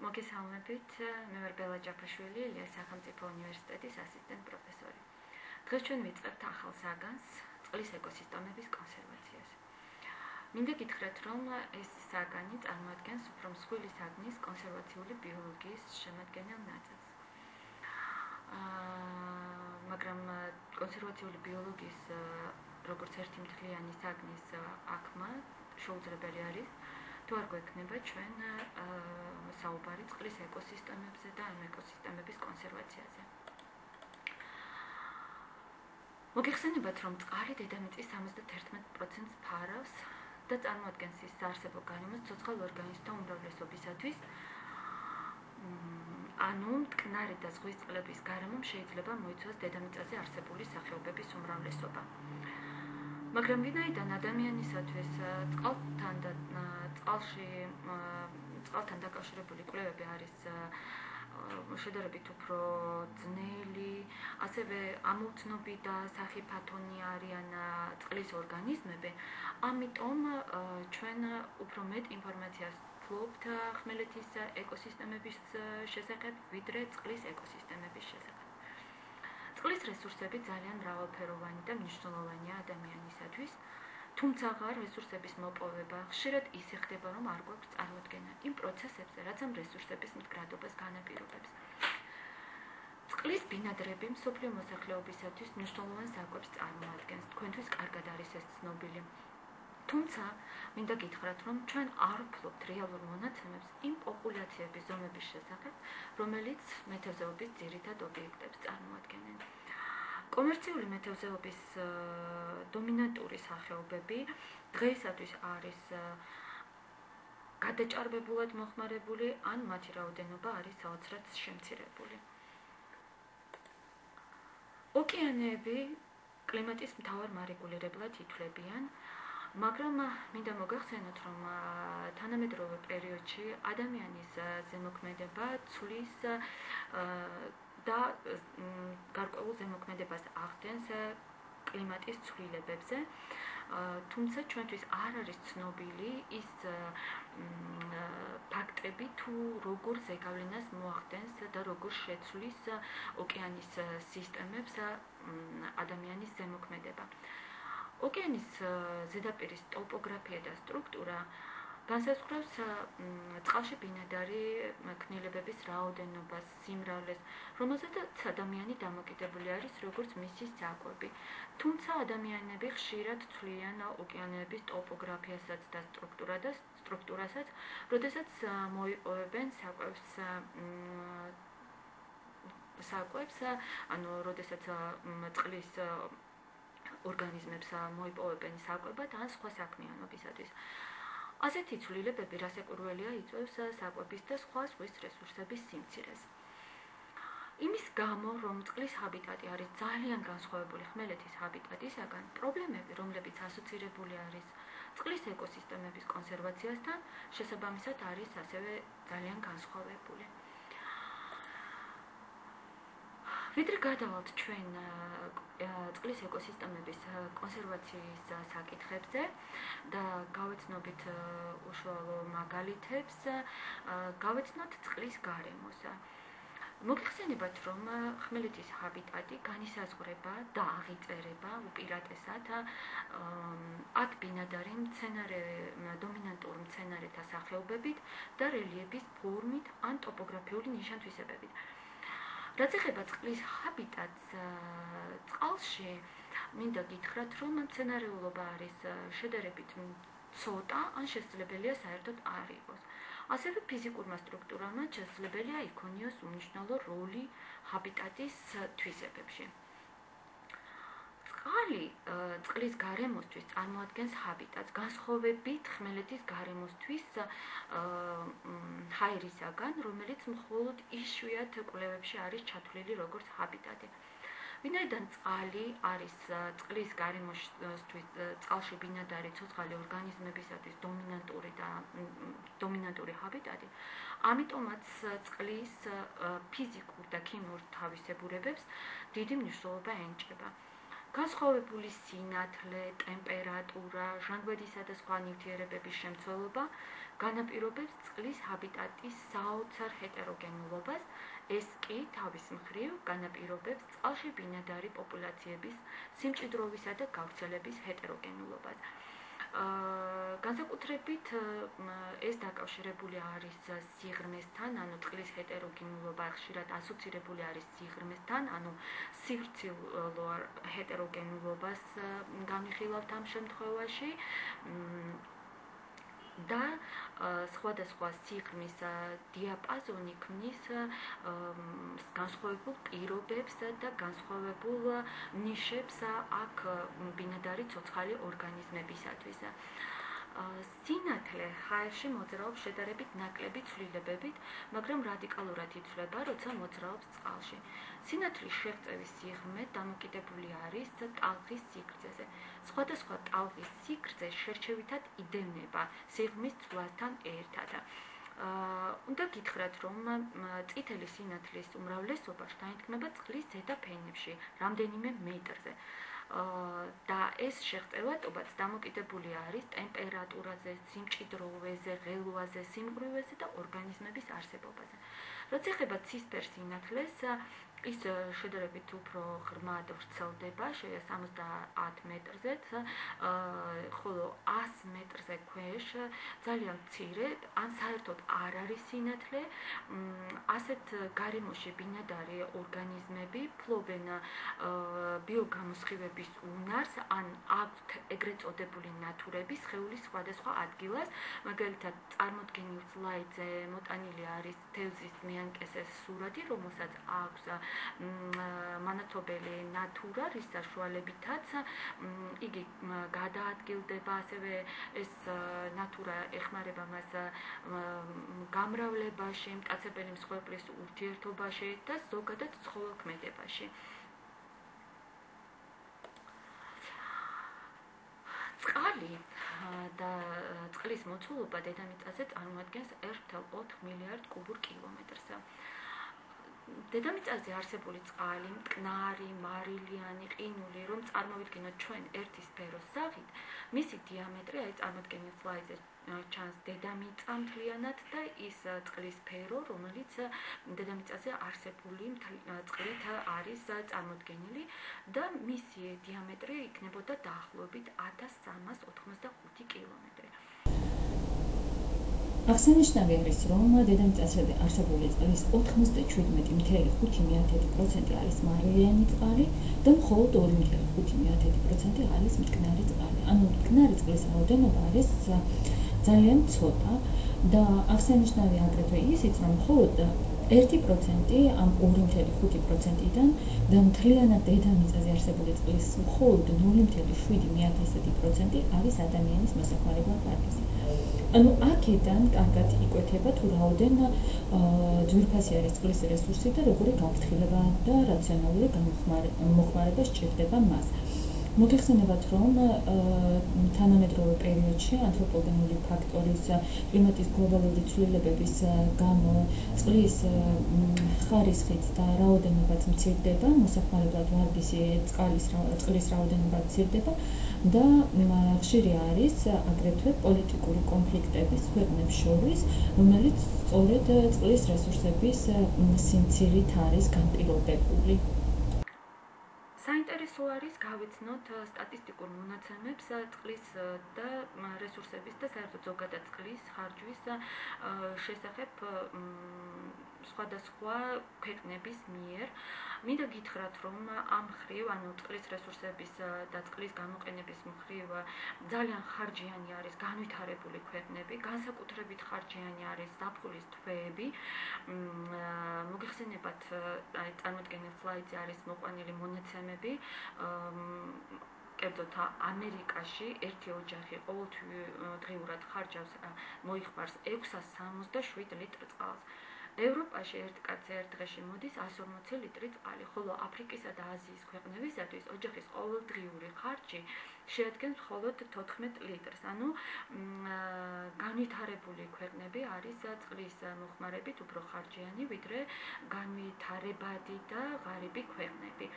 მოგესალმებით, მე ვარ ბელა ჯაფაშვილი, ილიას სახელმწიფო უნივერსიტეტის ასისტენტ პროფესორი. დღეს ჩვენ ვიწყებთ ახალ საგანს, წყლის ეკოსისტემების კონსერვაციაზე. მინდა გითხრათ, რომ ეს საგანი წარმოადგენს უფრო მსხვილი საგნის კონსერვაციული ბიოლოგიის შემადგენელ ნაწილს. მაგრამ კონსერვაციული ბიოლოგიის როგორც ერთი მთლიანი საგნის აღქმა შეუძლებელი არის, თუ არ გვექნება ჩვენ საუბარი წყლის ეკოსისტემებზე და ამ ეკოსისტემების კონსერვაციაზე. მოგეხსენებათ, რომ წყალი დედამიწის 71%-ს ფარავს და წარმოადგენს ის საარსებო გარემოს ცოცხალ ორგანიზმთა უმრავლესობისათვის. ანუ მტკნარი და ზღვის წყლების გარემომ შეიძლება მოიცვას დედამიწაზე არსებული სახეობების უმრავლესობა. მაგრამ ვინაიდან ადამიანისათვის წყალთან დაკავშირებული კვლევები არის შედარებით უფრო ძნელი, ასევე ამოუცნობი და სახიფათონი არიან წყლის ორგანიზმები, ამიტომ ჩვენ უფრო მეტ ინფორმაციას ვფლობთ ხმელეთის ეკოსისტემების შესახებ, ვიდრე წყლის ეკოსისტემების შესახებ. წყლის რესურსები ძალიან მრავალფეროვანი და მნიშვნელოვანია ადამიანისათვის, თუმცა რესურსების მოპოვება ხშირად ისე ხდება, რომ არ გვაქვს წარმოდგენა იმ პროცესებზე, რაც ამ რესურსების მდგრადობას განაპირობებს. წყლის ბინადრები მსოფლიო მოსახლეობისათვის მნიშვნელოვან საკვებს წარმოადგენს, თქვენთვის კარგად არის ეს ცნობილი. თუმცა, მინდა გითხრათ, რომ ჩვენ არ ვფლობთ რეალურ მონაცემებს იმ პოპულაციების ზომების შესახებ, რომელიც მეთევზეობის ძირითად ობიექტებს წარმოადგენენ. კომერციული მეთევზეობის დომინანტური სახეობები დღეისათვის არის გადაჭარბებულად მოხმარებული, ან მათი რაოდენობა არის საოცრად შემცირებული. ოკეანეები კლიმატის მთავარ მარეგულირებლად ითვლებიან, მაგრამ მინდა მოგახსენოთ, რომ თანამედროვე პერიოდში ადამიანის ზემოქმედება ცვლის და გარკვეულ ზემოქმედებას ახდენს კლიმატის ცვლილებებზე, თუმცა ჩვენთვის არ არის ცნობილი ის ფაქტები, თუ როგორ ზეგავლენას მოახდენს და როგორ შეცვლის ოკეანის სისტემებს ადამიანის ზემოქმედება. ოკეანის ზედაპირის ტოპოგრაფია და სტრუქტურა განსაზღვრავს წყალში ბინადარი ქმნილებების რაოდენობას, სიმრავლეს, რომელზედაც ადამიანი დამოკიდებული არის როგორც მისი საკვები. თუმცა ადამიანები ხშირად ცვლიან ოკეანეების ტოპოგრაფიასაც და სტრუქტურასაც, როდესაც მოიპოვებენ საკვებს, ანუ როდესაც წყლის ორგანიზმებს მოიპოვებენ საკვებად ან სხვა საქმიანობისათვის. ასეთი ცვლილებები რასაკვირველია იწვევს საკვების და სხვა ზღვის რესურსების სიმცირეს. იმის გამო, რომ წყლის ჰაბიტატი არის ძალიან განსხვავებული ხმელეთის ჰაბიტატისაგან, პრობლემები, რომლებიც ასოცირებული არის წყლის ეკოსისტემების კონსერვაციასთან, შესაბამისად არის ასევე ძალიან განსხვავებული. ვიდრე გადავალთ ჩვენ წყლის ეკოსისტემების კონსერვაციის საკითხებზე და გავეცნობით უშუალო მაგალითებს, გავეცნოთ წყლის გარემოს. მოგეხსენებათ, რომ ხმელეთის ჰაბიტატი განისაზღვრება და აღიწერება უპირატესად აქ ბინადარი დომინანტურ მცენარეთა სახეობებით და რელიეფის ფორმით ან ტოპოგრაფიული ნიშან-თვისებებით. რაც ეხება წყლის ჰაბიტატს წყალში, მინდა გითხრათ, რომ მცენარეულობა არის შედარებით ცოტა, ან შესაძლებელია საერთოდ არ იყოს. ასევე ფიზიკურმა სტრუქტურამ შესაძლებელია იქონიოს უმნიშვნელო როლი ჰაბიტატის თვისებებში. წყალი წყლის გარემოსთვის წარმოადგენს ჰაბიტატს, განსხვავებით ხმელეთის გარემოსთვის ჰაერისაგან, რომელიც მხოლოდ იშვიათ კვლევებში არის ჩათვლილი როგორც ჰაბიტატი. ვინაიდან წყალი არის წყლის გარემოსთვის წყალში ბინადარი ცოცხალი ორგანიზმებისათვის დომინანტური ჰაბიტატი, ამიტომაც წყლის ფიზიკურ და ქიმიურ თავისებურებებს დიდი მნიშვნელობა ენიჭება. განსხვავებული სინათლე, ტემპერატურა, ჟანგბადისა და სხვა ნივთიერებების შემცველობა განაპირობებს წყლის ჰაბიტატის საოცარ ჰეტეროგენულობას. ეს კი თავის მხრივ განაპირობებს წყალში ბინადარი პოპულაციების სიმჭიდროვისა და გავრცელების ჰეტეროგენულობას. განსაკუთრებით ეს დაკავშირებული არის სიღრმესთან, ანუ წყლის ჰეტეროგენულობა ხშირად ასოცირებული არის სიღრმესთან, ანუ სივრცილო ჰეტეროგენულობას განვიხილავთ ამ შემთხვევაში. და სხვადასხვა სიღრმის დიაპაზონი ქმნის განსხვავებულ პირობებს და განსხვავებულ ნიშებს აქ ბინადარი ცოცხალი ორგანიზმებისათვის. სინათლე ჰაერში მოძრაობს შედარებით ნაკლები ცვლილებებით, მაგრამ რადიკალურად იცვლება, როცა მოძრაობს წყალში. სინათლის შეღწევის სიღრმე დამოკიდებული არის ტალღის სიგრძეზე. სხვადასხვა ტალღის სიგრძე შერჩევითად იდევნება სიღრმის ცვლასთან ერთად. უნდა გითხრათ, რომ წითელი სინათლის უმრავლესობა შთაინთქმება წყლის ზედა ფენებში, რამდენიმე მეტრზე. და ეს შეღწევადობაც დამოკიდებული არის ტემპერატურაზე, სიმჭიდროვეზე, ღელვაზე, სიმკვრივეზე და ორგანიზმების არსებობაზე. როცა ეხება ცისფერ სინათლეს, ის შედარებით უფრო ღრმად ვრცელდება, 70 მეტრზეც, ხოლო 100 მეტრზე ქვეშ ძალიან მცირე, ან საერთოდ არ არის სინათლე. ასეთ გარემოში ბინადარი ორგანიზმები ფლობენ ბიოგამოსხივების უნარს, ან აქვთ ეგრეთ წოდებული ნათურები სხეულის სხვადასხვა ადგილას. მაგალითად, წარმოდგენილ სლაიდზე მოტანილი არის თევზის მეანკესეს სურათი, რომელსაც აქვს მანათობელი ნათურა, რის საშუალებითაც იგი გადაადგილდება, ასევე ეს ნათურა ეხმარება მას გამრავლებაში, მტაცებელი მსხვერპლის ურთიერთობაში და ზოგადად ცხოველქმედებაში. წყალი და წყლის მოცულობა დედამიწაზე წარმოადგენს 1,4 მილიარდ კუბურ კილომეტრს. დედამიწაზე არსებული წყალი, მტკნარი, მარილიანი, ყინული, რომ წარმოვიდგინოთ ჩვენ ერთი სფეროს სახით, მისი დიამეტრი, აი წარმოდგენილ სლაიდზე ჩანს დედამიწა მთლიანად და ის წყლის სფერო, რომელიც დედამიწაზე არსებული წყლით არის წარმოდგენილი და მისი დიამეტრი იქნებოდა დაახლოებით 1385 კილომეტრი. აღსანიშნავი არის, რომ დედამიწაზე არსებული წყლის 97.5% არის მარილიანი წყალი და მხოლოდ 2.5% არის მტკნარი წყალი. ანუ მტკნარი წყლის რაოდენობა არის ძალიან ცოტა და აღსანიშნავი აგრეთვე ისიც, რომ მხოლოდ 1% ამ 2.5%-დან და მთლიანად დედამიწაზე არსებული წყლის მხოლოდ 0.7% არის ადამიანის მოსახმარებლად პარკზე. ანუ აქედან კარგად იკვეთება თუ რაოდენ ძვირფასი არის წყლის რესურსი და როგორი გაფრთხილება და რაციონალური მოხმარება სჭირდება მას. მოგეხსენებათ, რომ თანამედროვე პერიოდში ანთროპოგენური ფაქტორის, კლიმატის გლობალური ცვლილებების გამო წყლის ხარისხიც და რაოდენობაც მცირდება, მოსახმარებლად ვარგისი წყლის რაოდენობა მცირდება და ხშირი არის აგრეთვე პოლიტიკური კონფლიქტების ქვეყნებს შორის, რომელიც სწორედ წყლის რესურსების სიმცირით არის განპირობებული. საინტერესო არის გავიცნოთ სტატისტიკურ მონაცემებს წყლის და რესურსების და საერთოდ ზოგადად წყლის ხარჯვის შესახებ სხვადასხვა ქვეყნების მიერ. მინდა გითხრათ, რომ ამ მხრივ, ანუ წყლის რესურსების და წყლის გამოყენების მხრივ ძალიან ხარჯიანი არის განვითარებული ქვეყნები, განსაკუთრებით ხარჯიანი არის ზაფხულის თვეები. მოგეხსენებათ, აი წარმოდგენილ სლაიდზე არის მოყვანილი მონაცემები. კერძოდ ამერიკაში ერთი ოჯახი ყოველდღიურად ხარჯავს მოიხმარს 667 ლიტრ წყალს. ევროპაში ერთი კაცი ერთ დღეში მოდის 140 ლიტრი წყალი, ხოლო აფრიკისა და აზიის ქვეყნებისათვის ოჯახის ყოველდღიური ხარჯი შეადგენს მხოლოდ 14 লিტრს. ანუ განვითარებული ქვეყნები არის წყლის მოხმარებით უფრო ხარჯიანი, ვიდრე განვითარებადი და ღარიბი ქვეყნები.